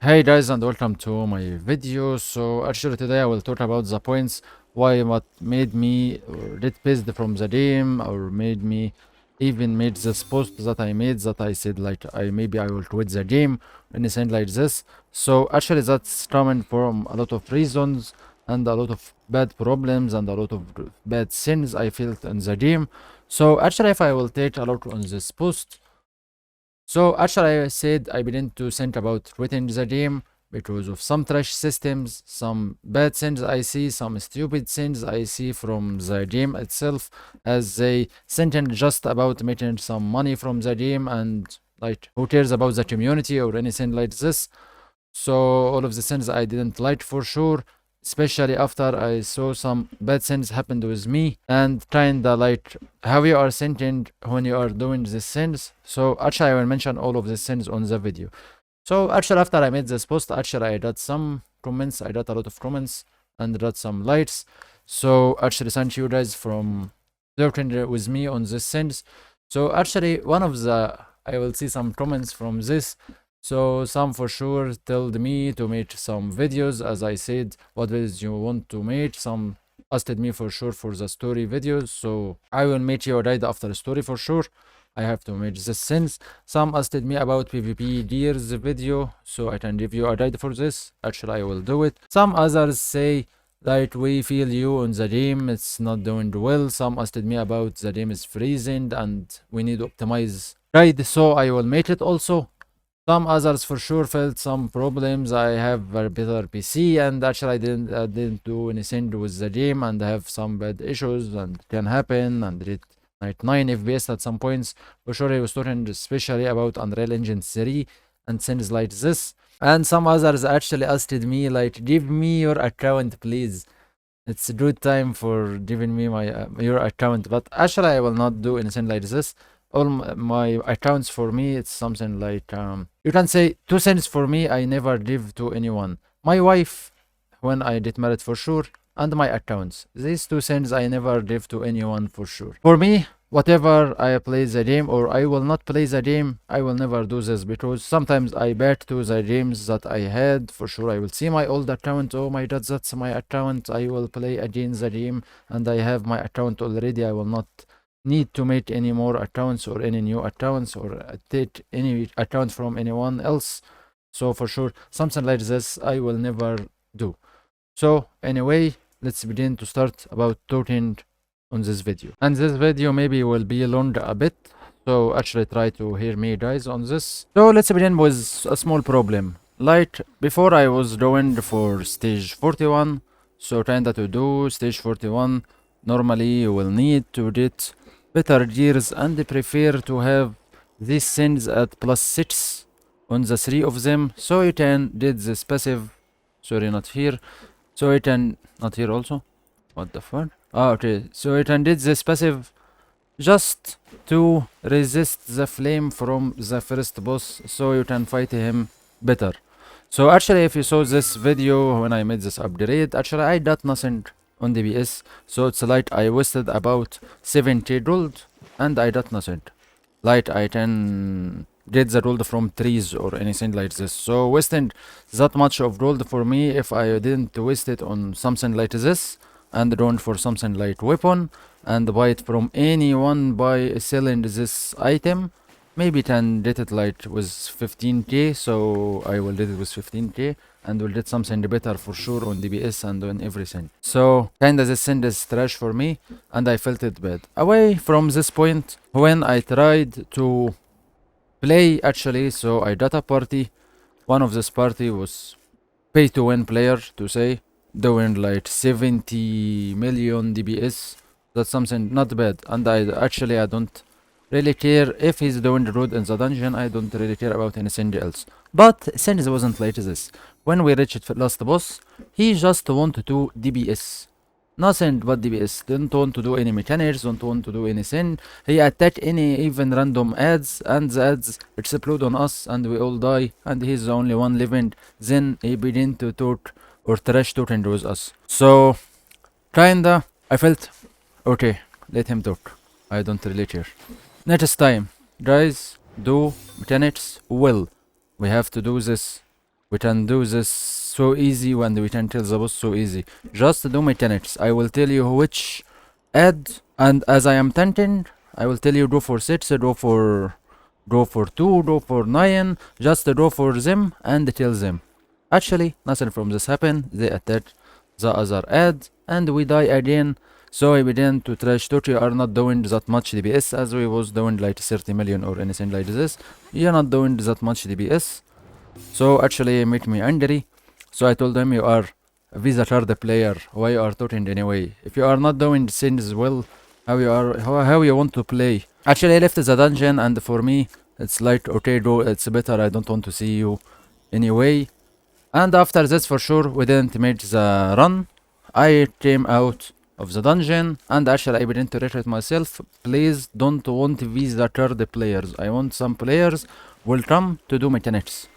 Hey guys, and welcome to my video. So actually today I will talk about the points why what made me get pissed from the game, or made me even made this post that I made, that I said like maybe I will quit the game, anything like this. So actually that's coming from a lot of reasons and a lot of bad problems and a lot of bad sins I felt in the game. So actually if I will take a look on this post, so actually I said I began to think about quitting the game because of some trash systems, some bad things I see, some stupid things I see from the game itself, as they thinking just about making some money from the game, and like who cares about the community or anything like this. So all of the things I didn't like for sure, especially after I saw some bad things happened with me, and kinda like how you are thinking when you are doing these things. So actually I will mention all of these things on the video. So actually after I made this post, actually I got some comments, I got a lot of comments and got some likes. So actually thank you guys from working with me on these things. So actually one of the, I will see some comments from this. So some for sure told me to make some videos, as I said, what videos you want to make. Some asked me for sure for the story videos, so I will make you a guide after the story for sure. I have to make this sense. Some asked me about PvP gears video, so I can give you a guide for this. Actually, I will do it. Some others say like we feel you on the game, it's not doing well. Some asked me about the game is freezing and we need to optimize guide, so I will make it also. Some others for sure felt some problems. I have a better PC, and actually I didn't do anything with the game, and I have some bad issues and it can happen, and it like 9 FPS at some points. For sure he was talking especially about Unreal Engine 3 and things like this. And some others actually asked me like, give me your account please. It's a good time for giving me my your account, but actually I will not do anything like this. All my accounts for me, it's something like you can say 2 cents for me. I never give to anyone. My wife, when I get married for sure, and my accounts. These 2 cents I never give to anyone for sure. For me, whatever I play the game or I will not play the game, I will never do this, because sometimes I back to the games that I had. For sure I will see my old account. Oh my god, that's my account. I will play again the game and I have my account already. I will not need to make any more accounts or any new accounts or take any account from anyone else. So for sure something like this I will never do. So anyway, let's begin to start about talking on this video. And this video maybe will be long a bit, so actually try to hear me guys on this. So let's begin with a small problem. Like before I was going for stage 41, so kinda to do stage 41, normally you will need to get better gears and prefer to have these things at +6 on the 3 of them, so you can get this passive. Sorry, not here. So you can not here also. What the fuck? Ah, okay. So you can get this passive just to resist the flame from the first boss, so you can fight him better. So actually if you saw this video when I made this upgrade, actually I got nothing on DBS, so it's like I wasted about 70 gold and I got nothing. Like I can get the gold from trees or anything like this, so wasting that much of gold for me, if I didn't waste it on something like this and going for something like weapon and buy it from anyone by selling this item, maybe can get it like with 15k. So I will get it with 15k and will get something better for sure on DBS and on everything. So kinda this thing is trash for me and I felt it bad. Away from this point, when I tried to play actually, so I got a party. One of this party was pay to win player, to say, doing like 70 million DBS. That's something not bad, and I don't really care if he's doing good in the dungeon. I don't really care about anything else. But things wasn't like this. When we reached last boss, he just wanted to DBS. Nothing but DBS. Didn't want to do any mechanics, don't want to do anything. He attacked any even random ads, and the ads explode on us and we all die, and he's the only one living. Then he began to talk or trash talking with us. So kinda I felt okay, let him talk. I don't really care. Next time, guys, do mechanics well. We have to do this We can do this so easy when we can tell the boss so easy. Just do mechanics. I will tell you which add, and as I am tempting, I will tell you go for 6, go for 2, go for 9. Just go for them and tell them. Actually, nothing from this happened. They attack the other ad and we die again. So I began to trash talk. You are not doing that much DPS as we was doing like 30 million or anything like this. You're not doing that much DPS. So actually it made me angry. So I told him you are a Visa card player. Why you are talking anyway? If you are not doing things well, how you want to play? Actually I left the dungeon and for me it's like okay go, it's better. I don't want to see you anyway. And after this for sure we didn't make the run. I came out of the dungeon and actually I began to reiterate myself, please don't want Visa card players. I want some players will come to do mechanics.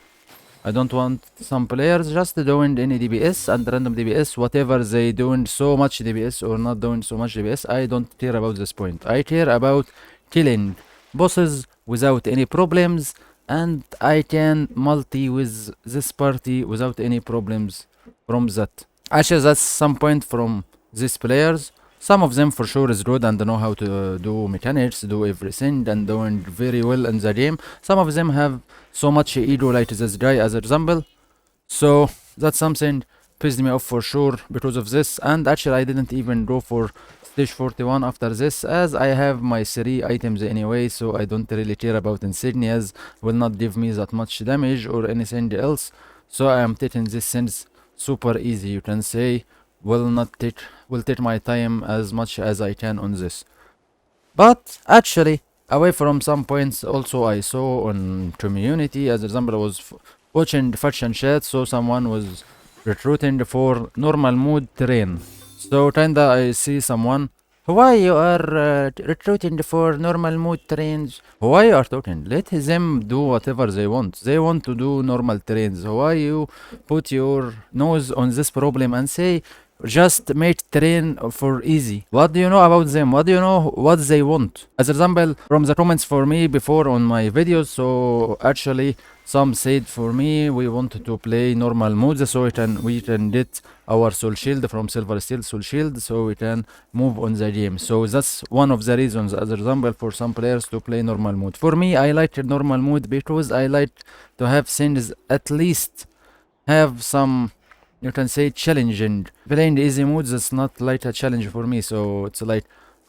I don't want some players just doing any DPS and random DPS, whatever they doing so much DPS or not doing so much DPS. I don't care about this point. I care about killing bosses without any problems, and I can multi with this party without any problems from that. Actually, that's some point from these players. Some of them for sure is good and know how to do mechanics, do everything, and doing very well in the game. Some of them have so much ego like this guy as example. So that's something pissed me off for sure because of this. And actually I didn't even go for stage 41 after this as I have my 3 items anyway, so I don't really care about insignias, will not give me that much damage or anything else. So I am taking this things super easy, you can say. Will take my time as much as I can on this. But actually, away from some points also I saw on community, as example I was watching faction chat, so someone was recruiting for normal mode terrain. So kinda I see someone, why you are recruiting for normal mode terrains? Why you are talking? Let them do whatever they want. They want to do normal terrains. Why you put your nose on this problem and say just make terrain for easy? What do you know about them? What do you know what they want? As example, from the comments for me before on my videos, so actually some said for me we wanted to play normal modes so we can get our soul shield from silver steel soul shield so we can move on the game. So that's one of the reasons as example for some players to play normal mode. For me I like normal mode because I like to have things at least have some, you can say, challenging. Playing easy modes is not like a challenge for me, so it's like,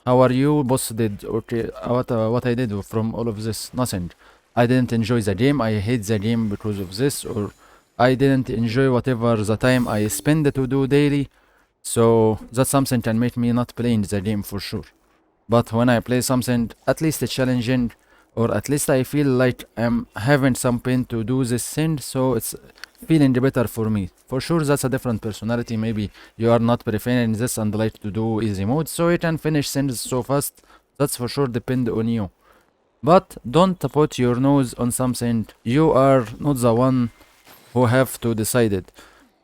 how are you, boss did? Okay, what I did from all of this? Nothing. I didn't enjoy the game. I hate the game because of this, or I didn't enjoy whatever the time I spend to do daily. So that's something can make me not playing the game for sure. But when I play something at least challenging, or at least I feel like I'm having some pain to do this thing, so it's feeling better for me. For sure that's a different personality. Maybe you are not preferring this and like to do easy mode so you can finish things so fast. That's for sure depend on you. But don't put your nose on something. You are not the one who have to decide it.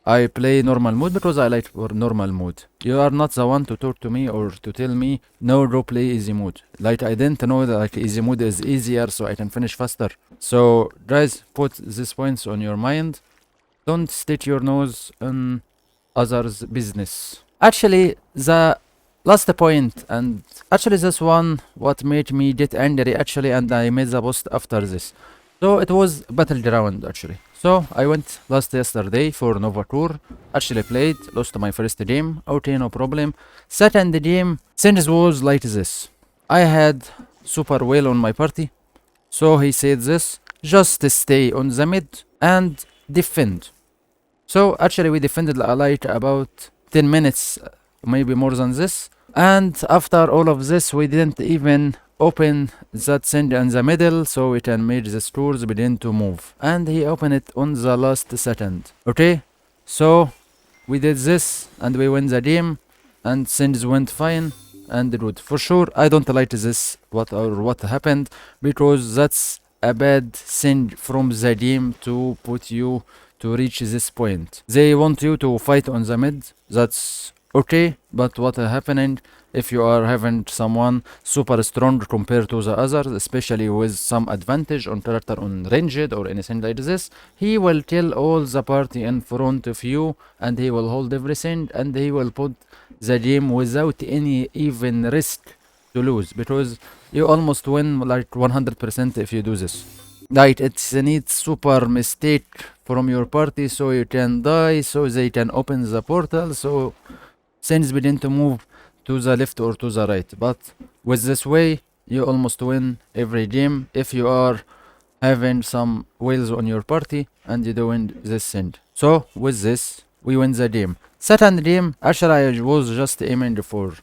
I play normal mode because I like normal mode. You are not the one to talk to me or to tell me no, go play easy mode. Like I didn't know that like easy mode is easier so I can finish faster. So guys, put these points on your mind. Don't stick your nose on others' business. Actually, the last point, and actually this one what made me get angry actually, and I made the post after this. So it was battleground actually. So I went yesterday for Nova Tour. Actually played, lost my first game. Okay, no problem. Second game, things was like this. I had super whale on my party. So he said this, just stay on the mid and defend. So actually we defended like about 10 minutes, maybe more than this. And after all of this, we didn't even open that thing in the middle so we can make the stores begin to move. And he opened it on the last second. Okay, so we did this and we win the game and things went fine and good. For sure, I don't like this what happened because that's a bad thing from the game to put you to reach this point. They want you to fight on the mid. That's Okay, but what happening if you are having someone super strong compared to the others, especially with some advantage on character on ranged or anything like this, he will kill all the party in front of you and he will hold everything and he will put the game without any even risk to lose, because you almost win like 100% if you do this. Right, it needs super mistake from your party so you can die, so they can open the portal, so things begin to move to the left or to the right. But with this way, you almost win every game if you are having some whales on your party and you doing this thing. So with this, we win the game. Second game, actually I was just aiming for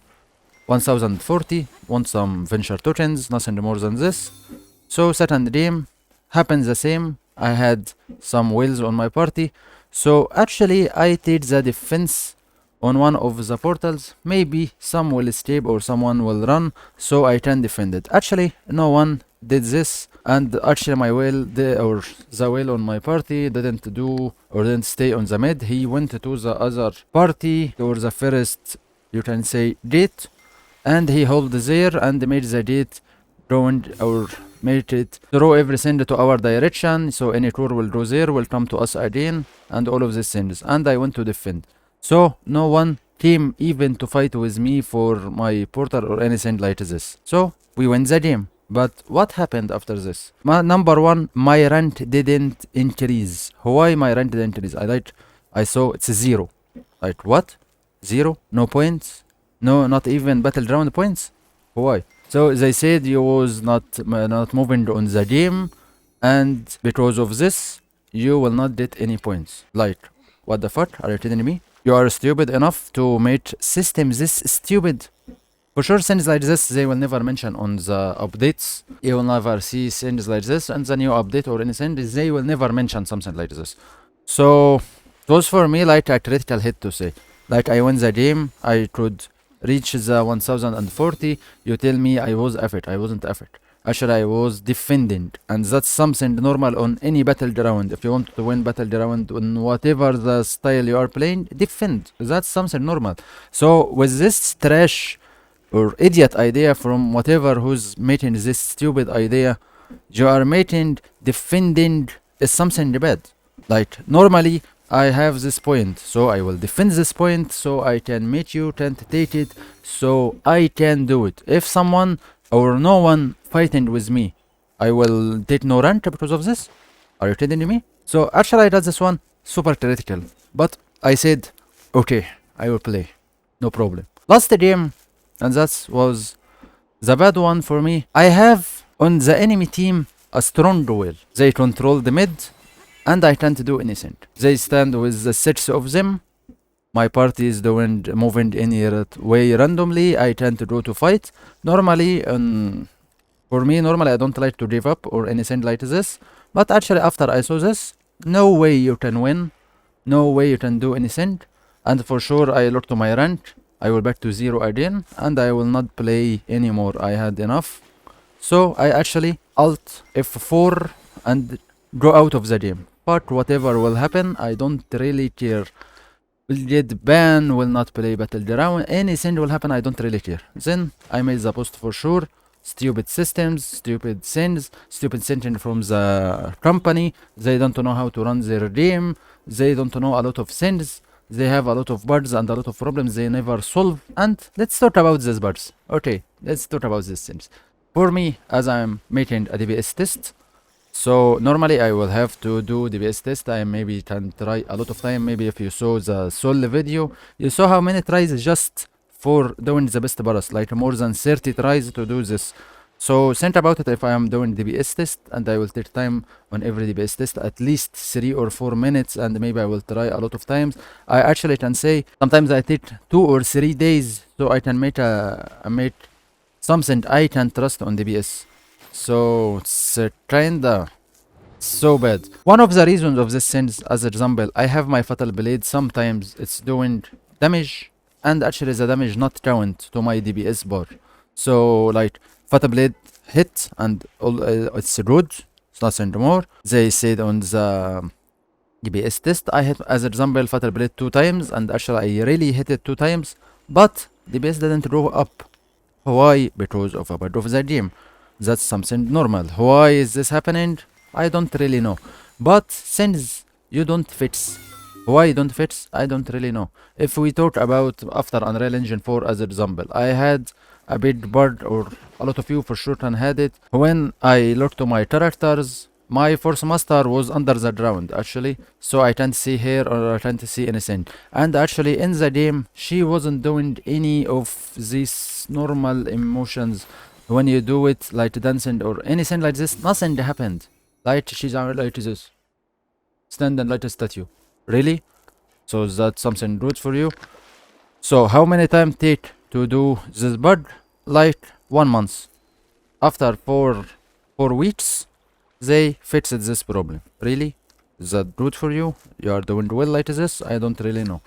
1040, want some venture tokens, nothing more than this. So second game happened the same. I had some whales on my party. So actually I did the defense on one of the portals. Maybe some will escape or someone will run, so I can defend it. Actually, no one did this, and actually my whale, or the whale on my party didn't do or didn't stay on the mid. He went to the other party or the first, you can say, gate, and he held there and made the gate ruined or made it throw everything to our direction, so any tour will go there, will come to us again, and all of these things. And I went to defend. So no one came even to fight with me for my portal or anything like this. So we win the game. But what happened after this? Number one, my rank didn't increase. Why my rank didn't increase? I saw it's 0. Like what? 0? No points? No, not even battleground points? Why? So they said you was not moving on the game, and because of this, you will not get any points. Like, what the fuck? Are you kidding me? You are stupid enough to make systems this stupid. For sure, things like this they will never mention on the updates. You will never see things like this and the new update or anything. They will never mention something like this. So it was for me like a critical hit to say. Like I won the game, I could reach the 1040. You tell me I was effort. I wasn't effort. Actually, I was defending, and that's something normal on any battleground. If you want to win battleground on whatever the style you are playing, defend. That's something normal. So with this trash or idiot idea from whatever who's making this stupid idea, you are making defending is something bad. Like normally I have this point, so I will defend this point so I can make you can't take it, so I can do it. If someone or no one fighting with me, I will take no rank because of this. Are you kidding me? So actually I did this one super critical, but I said okay, I will play, no problem. Last game, and that was the bad one for me. I have on the enemy team a strong whale. They control the mid and I can't do anything. They stand with the 6 of them. My party is doing moving any way randomly. I tend to go to fight. Normally, for me, normally I don't like to give up or anything like this. But actually, after I saw this, no way you can win. No way you can do anything. And for sure, I look to my rank. I will back to 0 again. And I will not play anymore. I had enough. So I actually alt F4 and go out of the game. But whatever will happen, I don't really care. Will get banned, will not play battleground, anything will happen, I don't really care. Then I made the post for sure. Stupid systems, stupid things, stupid thinking from the company. They don't know how to run their game. They don't know a lot of things. They have a lot of bugs and a lot of problems they never solve. And let's talk about these bugs. Okay, let's talk about these things. For me, as I'm making a DPS test, so normally I will have to do DPS test. I maybe can try a lot of time. Maybe if you saw the Soul video, you saw how many tries just for doing the best burst, like more than 30 tries to do this. So think about it. If I am doing DPS test and I will take time on every DPS test, at least 3 or 4 minutes, and maybe I will try a lot of times. I actually can say sometimes I take 2 or 3 days so I can make make something I can trust on DPS. So it's kinda so bad. One of the reasons of this sense, as example, I have my fatal blade. Sometimes it's doing damage, and actually the damage not count to my DPS bar. So like fatal blade hit and all, it's good. It's nothing more. They said on the DBS test, I hit as example fatal blade 2 times, and actually I really hit it 2 times, but DBS didn't grow up. Why? Because of a bug of the game. That's something normal. Why is this happening? I don't really know. But since you don't fix, why you don't fix? I don't really know. If we talk about after Unreal Engine 4 as example, I had a big bug, or a lot of you for sure can had it. When I look to my characters, my Force Master was under the ground actually, so I can't see her or I can't see anything. And actually in the game, she wasn't doing any of these normal emotions. When you do it like dancing or anything like this, nothing happened. Like she's like this, standing like a statue. Really? So that's something good for you. So how many time take to do this bug? Like 1 month. After 4 weeks, they fixed this problem. Really? Is that good for you? You are doing well like this? I don't really know.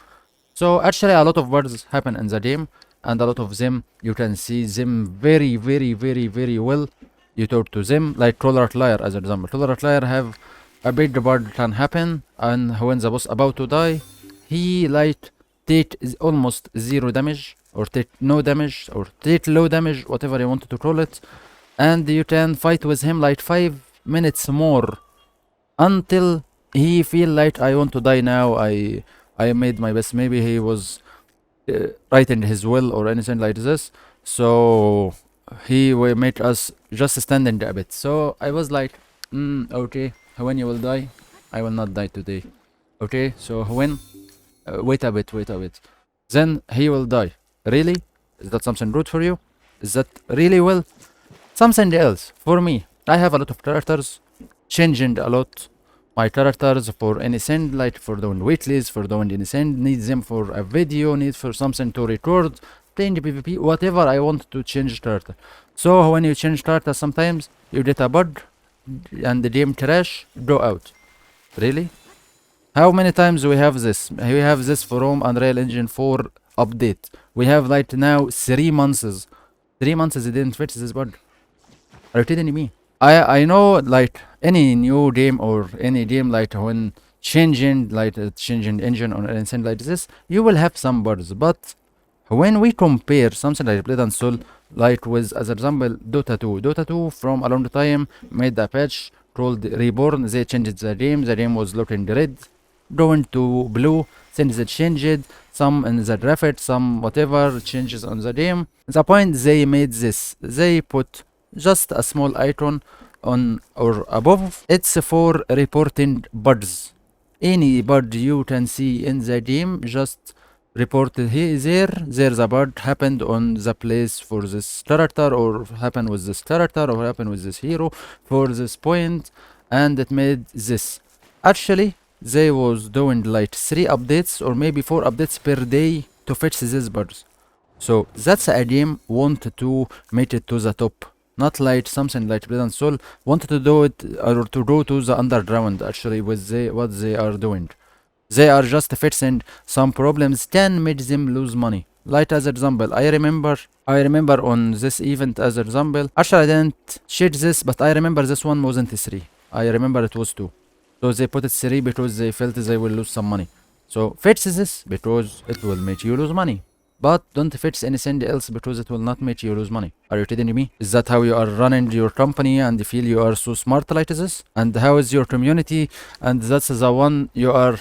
So actually a lot of bugs happen in the game, and a lot of them you can see them very very well. You talk to them like Troller Liar as an example. Troller Liar have a big bug can happen, and when the boss about to die, he like take almost zero damage, or take no damage, or take low damage, whatever you want to call it, and you can fight with him like 5 minutes more until he feel like I want to die now. I made my best. Maybe he was right in his will or anything like this. So he will make us just standing a bit. So I was like, okay, when you will die, I will not die today. Okay, so when wait a bit, wait a bit. Then he will die. Really? Is that something good for you? Is that really well? Something else for me. I have a lot of characters, changing a lot my characters for anything, like for doing weeklies, for doing anything, need them for a video, need for something to record, playing PvP, whatever I want to change character. So when you change character, sometimes you get a bug and the game crash, go out. Really? How many times we have this? We have this from Unreal Engine 4 update. We have like now 3 months. 3 months they didn't fix this bug. Are you kidding me? I know like any new game or any game like when changing like changing engine or anything like this, you will have some bugs. But when we compare something like Blade and Soul, like with as example Dota 2, Dota 2 from a long time made a patch called Reborn. They changed the game. The game was looking red, going to blue. Then they changed some in the graphics, some whatever changes on the game. The point they made this, they put just a small icon on or above. It's for reporting bugs. Any bug you can see in the game, just report it here. There's a bug happened on the place for this character, or happened with this character, or happened with this hero for this point, and it made this. Actually, they was doing like 3 updates or maybe 4 updates per day to fix these bugs. So that's a game wanted to make it to the top. Not like something like Blood and Soul wanted to do it or to go to the underground actually with what they are doing. They are just fixing some problems can make them lose money. Like as example, I remember on this event as example. Actually I didn't check this, but I remember this one wasn't 3. I remember it was 2. So they put it 3 because they felt they will lose some money. So fix this because it will make you lose money. But don't fix anything else because it will not make you lose money. Are you kidding me? Is that how you are running your company and feel you are so smart like this? And how is your community? And that's the one you are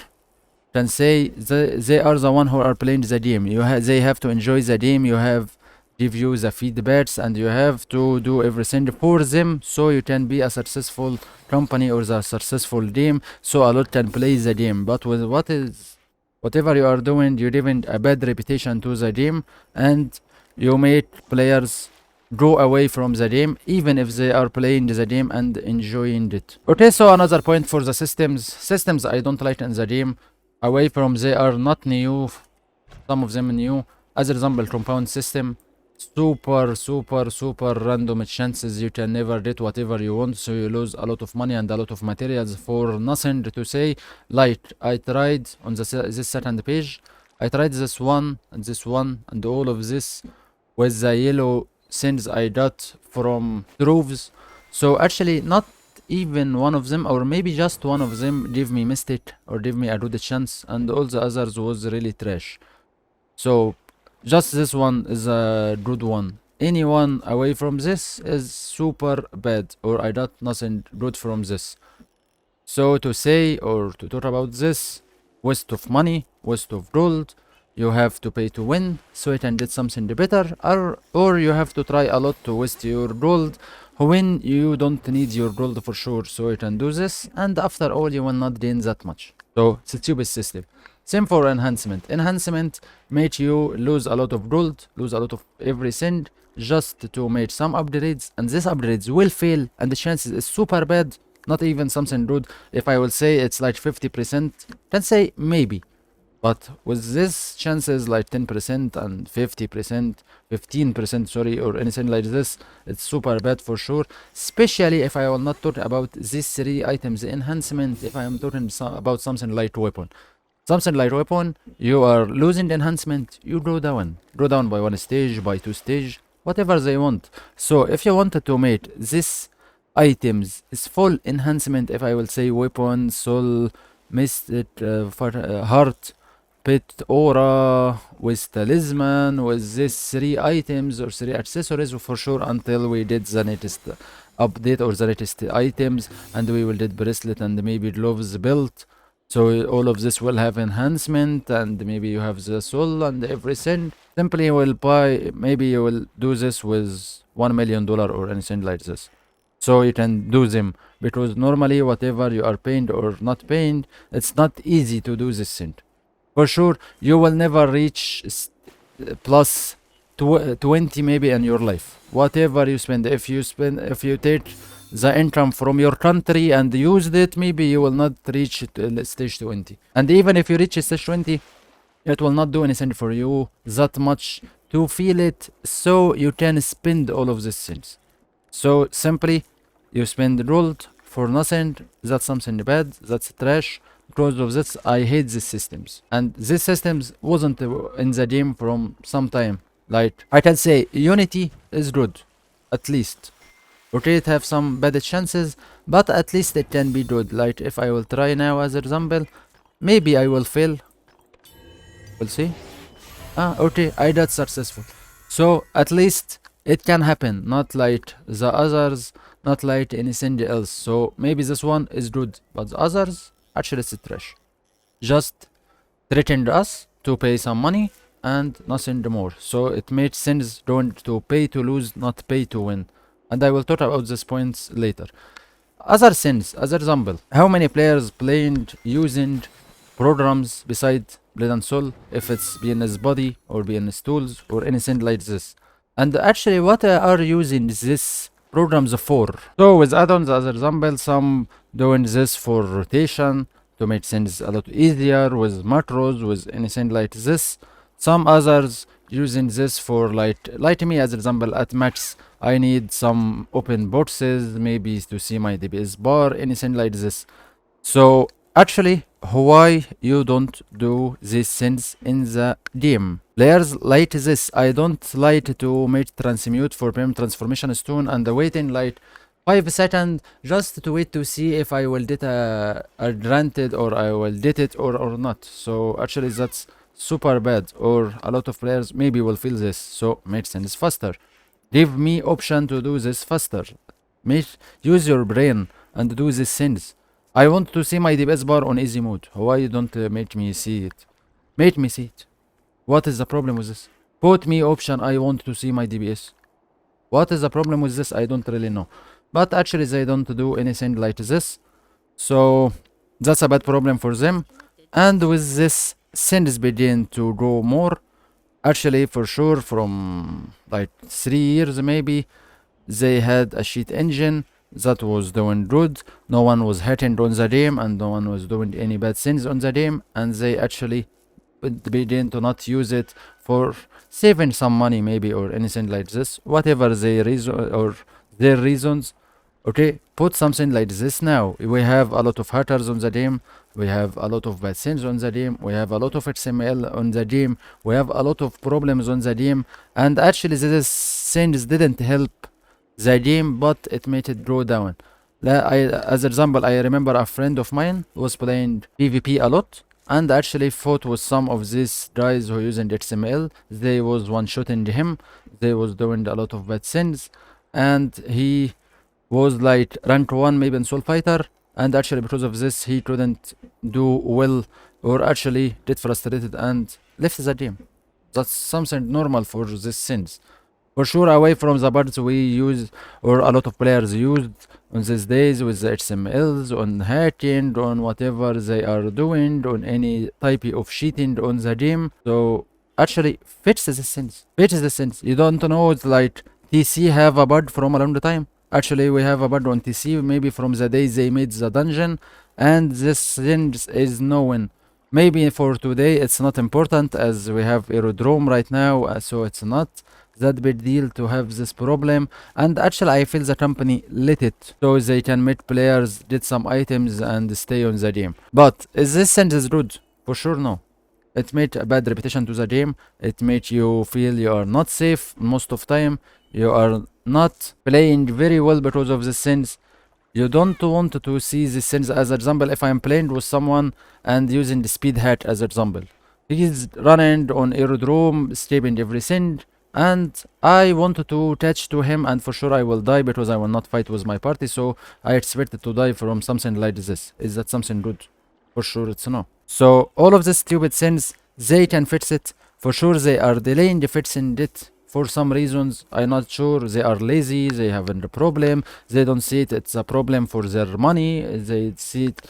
can say they are the one who are playing the game. They have to enjoy the game. You have give you the feedbacks and you have to do everything for them so you can be a successful company or the successful game so a lot can play the game. But with whatever you are doing, you're giving a bad reputation to the game and you make players go away from the game even if they are playing the game and enjoying it. Okay, so another point for the systems I don't like in the game, away from they are not new, some of them new. As example, compound system, super random chances. You can never get whatever you want, so you lose a lot of money and a lot of materials for nothing to say. Like I tried on this second page, I tried this one and all of this with the yellow things I got from troves. So actually not even one of them, or maybe just one of them, give me mistake or give me a good chance, and all the others was really trash. So just this one is a good one. Anyone away from this is super bad, or I got nothing good from this. So to say or to talk about this, waste of money, waste of gold, you have to pay to win so you can get something better, or you have to try a lot to waste your gold when you don't need your gold for sure, so you can do this, and after all you will not gain that much. So it's a stupid system. Same for enhancement. Enhancement make you lose a lot of gold, lose a lot of everything just to make some upgrades, and these upgrades will fail, and the chances is super bad, not even something good. If I will say it's like 50%, can say maybe. But with this chances like 10% and 50%, 15%, sorry, or anything like this, it's super bad for sure. Especially if I will not talk about these three items enhancement, if I am talking about something like weapon. Something like weapon, you are losing enhancement, you go down. Go down by one stage, by two stage, whatever they want. So if you wanted to make this items is full enhancement, if I will say weapon, soul, mystic, heart, pet, aura, with talisman, with these three items or three accessories for sure, until we did the latest update or the latest items, and we will did bracelet and maybe gloves built. So all of this will have enhancement, and maybe you have the soul and everything. Simply you will buy, maybe you will do this with $1 million or anything like this. So you can do them, because normally whatever you are paying or not paying, it's not easy to do this thing. For sure, you will never reach plus 20 maybe in your life. Whatever you spend, if you take the income from your country and used it, maybe you will not reach stage 20. And even if you reach stage 20, it will not do anything for you that much to feel it, so you can spend all of these things. So simply, you spend gold for nothing. That's something bad. That's trash. Because of this, I hate these systems. And these systems wasn't in the game from some time. Like, I can say Unity is good, at least. Okay, it have some bad chances, but at least it can be good. Like, if I will try now as example, maybe I will fail. We'll see. Okay, I got successful. So at least it can happen, not like the others, not like anything else. So maybe this one is good, but the others, actually it's trash. Just threatened us to pay some money and nothing more. So it made sense going to pay to lose, not pay to win. And I will talk about these points later. Other things, as example, how many players playing using programs besides Blood and Soul, if it's BNS Body or BNS Tools or anything like this. And actually, what are using this programs for? So with add-ons, as example, some doing this for rotation to make things a lot easier with macros, with anything like this. Some others using this for like me as example at max, I need some open boxes, maybe to see my DPS bar, anything like this. So actually, why you don't do these things in the game? Players like this. I don't like to make transmute for PM transformation stone and waiting like 5 seconds just to wait to see if I will get a granted or I will get it or not. So actually that's super bad, or a lot of players maybe will feel this. So make things faster. Give me option to do this faster. Use your brain and do these things. I want to see my DPS bar on easy mode. Why you don't make me see it? Make me see it. What is the problem with this? Put me option, I want to see my DPS. What is the problem with this? I don't really know. But actually they don't do anything like this. So that's a bad problem for them. And with this, things begin to go more. Actually, for sure, from like 3 years maybe, they had a cheat engine that was doing good. No one was hitting on the game and no one was doing any bad things on the game, and they actually begin to not use it for saving some money maybe or anything like this, whatever their reason or their reasons. Okay, put something like this now. We have a lot of hackers on the game, we have a lot of bad things on the game, we have a lot of XML on the game, we have a lot of problems on the game, and actually these things didn't help the game, but it made it go down. As example, I remember a friend of mine was playing PvP a lot and actually fought with some of these guys who using XML. They was one-shotting him. They was doing a lot of bad things, and he was like rank 1 maybe in Soul Fighter, and actually because of this he couldn't do well, or actually get frustrated and left the game. That's something normal for these sins. For sure, away from the parts we use, or a lot of players used on these days with the HTMLs, on hacking, on whatever they are doing, on any type of cheating on the game. So actually fix the sins. Fix the sins. You don't know, it's like TC have a bug from a long time. Actually, we have a bug on TC maybe from the day they made the dungeon, and this sins is known. Maybe for today it's not important as we have aerodrome right now, so it's not that big deal to have this problem. And actually I feel the company let it so they can make players get some items and stay on the game. But is this sentence rude? For sure no. It made a bad reputation to the game. It made you feel you are not safe most of time. You are not playing very well because of the sins. You don't want to see these things. As example, if I am playing with someone and using the speed hat as example, he's running on aerodrome, escaping everything, and I wanted to attach to him, and for sure I will die because I will not fight with my party, so I expected to die from something like this. Is that something good? For sure it's no. So all of these stupid things, they can fix it. For sure they are delaying the fixing it for some reasons. I'm not sure. They are lazy, they have a problem, they don't see it, it's a problem for their money. They see it,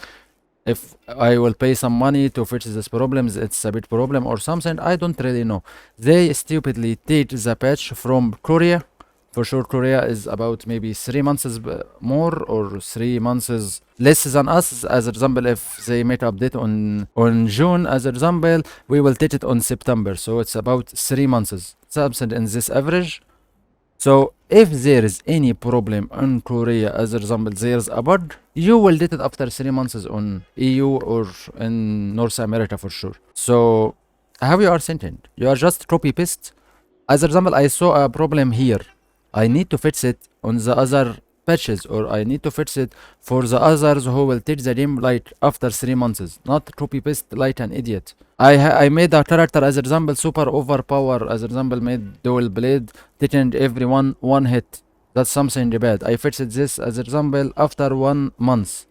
if I will pay some money to fix these problems, it's a big problem or something. I don't really know. They stupidly take the patch from Korea. For sure, Korea is about maybe 3 months more or 3 months less than us. As example, if they make update on June, as example, we will take it on September. So it's about 3 months. Something in this average. So if there is any problem in Korea, as a example, there's a bug, you will get it after 3 months on EU or in North America for sure. So how you are thinking? You are just copy paste. As an example, I saw a problem here. I need to fix it on the other patches, or I need to fix it for the others who will take the game like after 3 months, not copy paste like an idiot. I made a character as example super overpower, as example made dual blade, taking everyone one hit. That's something bad. I fixed this as example after 1 month.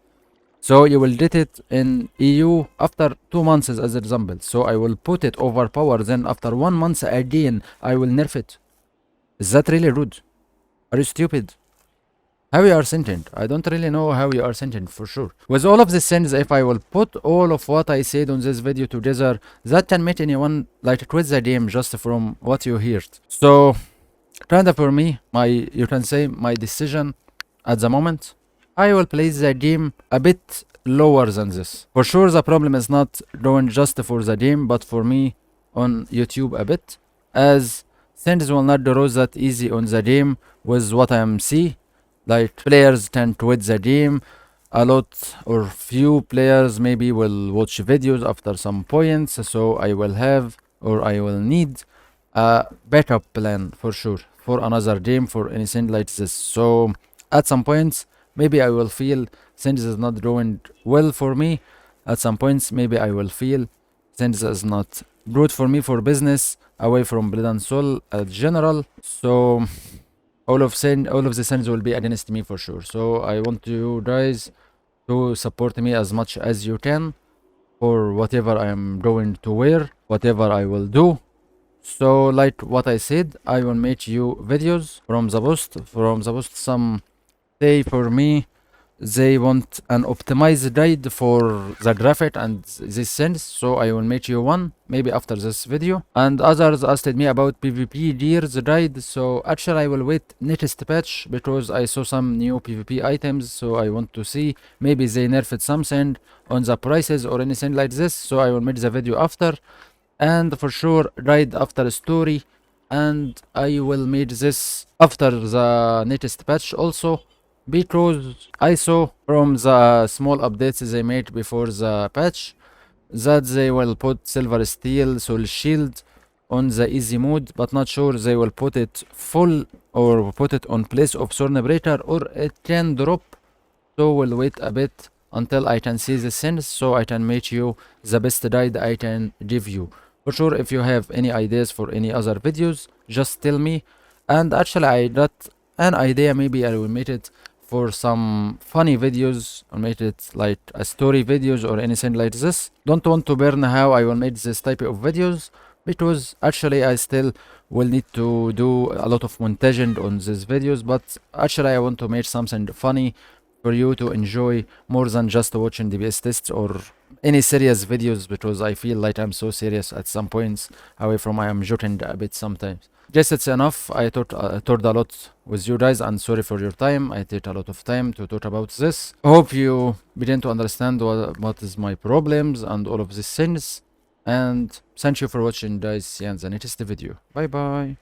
So you will get it in EU after 2 months as example. So I will put it overpower, then after 1 month again I will nerf it. Is that really rude? Are you stupid? How you are thinking? I don't really know how you are thinking for sure. With all of these things, if I will put all of what I said on this video together, that can make anyone like quit the game just from what you heard. So kinda for me, you can say my decision at the moment, I will play the game a bit lower than this. For sure the problem is not going just for the game, but for me on YouTube a bit, as things will not grow that easy on the game with what I am see. Like players tend to quit the game. A lot or few players maybe will watch videos after some points, so I will have or I will need a backup plan for sure for another game, for anything like this. So at some points maybe I will feel things is not going well for me. At some points maybe I will feel things is not good for me for business, away from Blood and Soul in general. So all of the things will be against me for sure. So I want you guys to support me as much as you can for whatever I am going to wear, whatever I will do. So like what I said, I will make you videos from the post. Some say for me they want an optimized guide for the graphic and this sense, so I will make you one maybe after this video. And others asked me about PvP gears guide, so actually I will wait next patch because I saw some new PvP items, so I want to see maybe they nerfed something on the prices or anything like this, so I will make the video after. And for sure guide after story, and I will make this after the next patch also, because I saw from the small updates they made before the patch that they will put silver steel soul shield on the easy mode, but not sure they will put it full or put it on place of Thorn Breaker, or it can drop So we'll wait a bit until I can see the things so I can make you the best guide I can give you. For sure, if you have any ideas for any other videos, just tell me. And actually, I got an idea. Maybe I will make it for some funny videos or make it like a story videos or anything like this. Don't want to burn how I will make this type of videos because actually I still will need to do a lot of montaging on these videos, but actually I want to make something funny for you to enjoy more than just watching DBS tests or any serious videos, because I feel like I'm so serious at some points away from I am joking a bit sometimes. Guess it's enough. I talked a lot with you guys, and sorry for your time. I take a lot of time to talk about this. Hope you begin to understand what is my problems and all of these things. And thank you for watching, guys. See you in the next video. Bye bye.